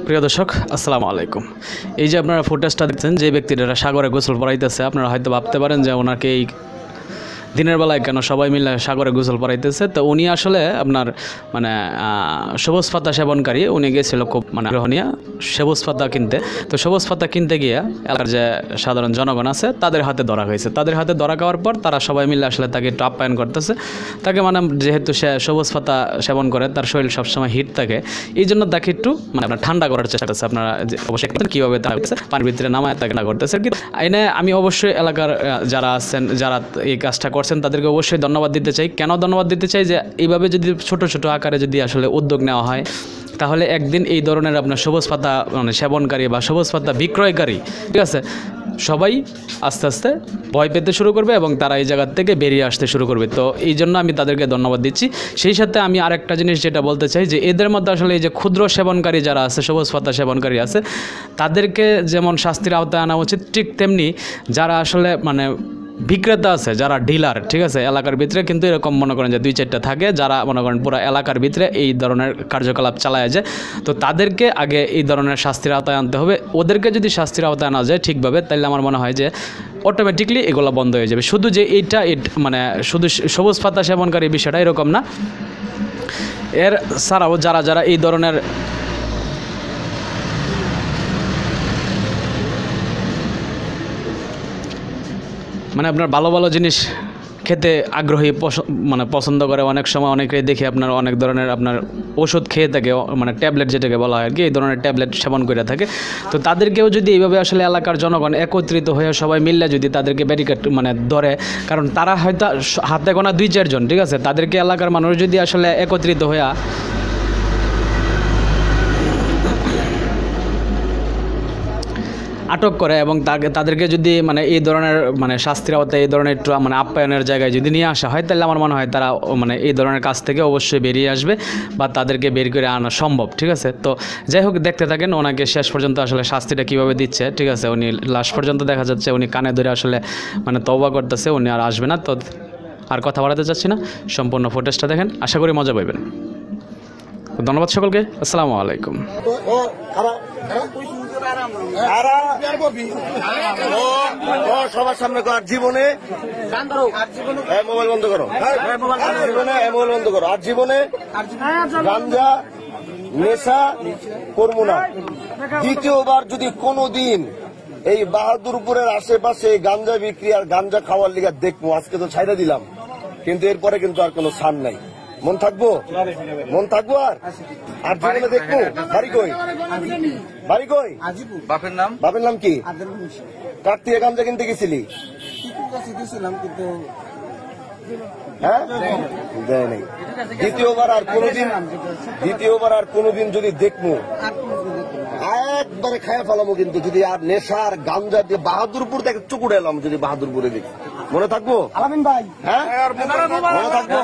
প্রিয় দর্শক আসসালামু আলাইকুম। এই যে আপনারা ফুটেজটা দেখছেন, যে ব্যক্তিটা সাগরে গোসল পড়াইতেছে, আপনারা হয়তো ভাবতে পারেন যে ওনাকে এই দিনের বেলায় কেন সবাই মিলে সাগরে গোসল পড়াইতেছে। তো উনি আসলে আপনার মানে সবুজ পাতা সেবনকারী। উনি গিয়েছিল খুব গ্রহণীয় সবুজ পাতা কিনতে। তো সবুজ পাতা কিনতে গিয়ে এলাকার যে সাধারণ জনগণ আছে তাদের হাতে ধরা হয়েছে। তাদের হাতে ধরা খাওয়ার পর তারা সবাই মিলে আসলে তাকে একটু আপ্যায়ন করতেছে। তাকে যেহেতু সে সবুজ পাতা সেবন করে, তার শরীর সবসময় হিট থাকে, এই জন্য তাকে একটু আপনার ঠান্ডা করার চেষ্টা করতেছে। আপনারা অবশ্যই কীভাবে তারা পানির ভিতরে নামায় তাকে ঠান্ডা করতেছে। এনে আমি অবশ্যই এলাকার যারা আছেন, যারা এই কাজটা করছেন, তাদেরকে অবশ্যই ধন্যবাদ দিতে চাই। কেন ধন্যবাদ দিতে চাই? যে এইভাবে যদি ছোট ছোট আকারে যদি আসলে উদ্যোগ নেওয়া হয়, তাহলে একদিন এই ধরনের আপনার সবুজ পাতা সেবনকারী বা সবুজ পাতা বিক্রয়কারী, ঠিক আছে, সবাই আস্তে আস্তে ভয় পেতে শুরু করবে এবং তারা এই জায়গার থেকে বেরিয়ে আসতে শুরু করবে। তো এই জন্য আমি তাদেরকে ধন্যবাদ দিচ্ছি। সেই সাথে আমি আরেকটা জিনিস যেটা বলতে চাই, যে এদের মধ্যে আসলে এই যে ক্ষুদ্র সেবনকারী যারা আছে, সবুজ পাতা সেবনকারী আছে, তাদেরকে যেমন শাস্তির আওতায় আনা উচিত, ঠিক তেমনি যারা আসলে বিক্রেতা আছে, যারা ডিলার, ঠিক আছে, এলাকার ভিতরে কিন্তু এরকম মনে করেন যে 2-4টা থাকে, যারা মনে করেন পুরো এলাকার ভিতরে এই ধরনের কার্যকলাপ চালায় যায়। তো তাদেরকে আগে এই ধরনের শাস্তির আওতায় আনতে হবে। ওদেরকে যদি শাস্তির আওতায় আনা যায় ঠিকভাবে, তাহলে আমার মনে হয় যে অটোমেটিকলি এগুলো বন্ধ হয়ে যাবে। শুধু যে এইটা শুধু সবুজ পাতা সেবনকারী বিষয়টা এরকম না, এর ছাড়াও যারা যারা এই ধরনের আপনার ভালো ভালো জিনিস খেতে আগ্রহী, পছন্দ করে, অনেক সময় অনেকেই দেখি আপনার অনেক ধরনের আপনার ওষুধ খেয়ে থাকে, ট্যাবলেট যেটাকে বলা হয় আর কি, এই ধরনের ট্যাবলেট সেবন করে থাকে। তো তাদেরকেও যদি এইভাবে আসলে এলাকার জনগণ একত্রিত হয়ে সবাই মিললে যদি তাদেরকে ব্যারিকেড ধরে, কারণ তারা হয়তো হাতে গোনা 2-4 জন, ঠিক আছে, তাদেরকে এলাকার মানুষ যদি আসলে একত্রিত হয়ে আটক করে এবং তাদেরকে যদি এই ধরনের শাস্তির আওতায় এই ধরনের একটু আপ্যায়নের জায়গায় যদি নিয়ে আসা হয়, তাহলে আমার মনে হয় তারা এই ধরনের কাজ থেকে অবশ্যই বেরিয়ে আসবে বা তাদেরকে বের করে আনা সম্ভব, ঠিক আছে। তো যাই হোক, দেখতে থাকেন ওনাকে শেষ পর্যন্ত আসলে শাস্তিটা কীভাবে দিচ্ছে, ঠিক আছে। উনি লাস্ট পর্যন্ত দেখা যাচ্ছে উনি কানে ধরে আসলে তওবা করতেছে, উনি আর আসবে না। তো আর কথা বাড়াতে চাচ্ছি না, সম্পূর্ণ ফুটেজটা দেখেন, আশা করি মজা পাইবেন। ধন্যবাদ সকলকে, আসসালামু আলাইকুম। সবার সামনে কর জীবনে মোবাইল বন্ধ করো, জীবনে মোবাইল বন্ধ করো, আর জীবনে গাঞ্জা নেশা করবো না। দ্বিতীয়বার যদি কোনোদিন এই বাহাদুরপুরের আশেপাশে গাঞ্জা বিক্রি আর গাঞ্জা খাওয়ার লিগা দেখবো, আজকে তো ছাইড়া দিলাম, কিন্তু এরপরে কিন্তু আর কোনো ছাড় নাই। মন থাকবো আর জীবনে দেখবো। বাড়ি কই? বাড়ি কই? বাপের নাম কি? কার থেকে গাঞ্জা কিনতে গেছিলি? হ্যাঁ, দেয় নাই। দ্বিতীয়বার আর কোনোদিন যদি দেখবো, একবারে খায়া ফেলামো। কিন্তু যদি আর নেশা আর গাঞ্জা দিয়ে বাহাদুরপুর থেকে চুকুড়ে এলাম, যদি বাহাদুরপুরে দেখি, মনে থাকবো? আলামিন ভাই, হ্যাঁ মনে থাকবো।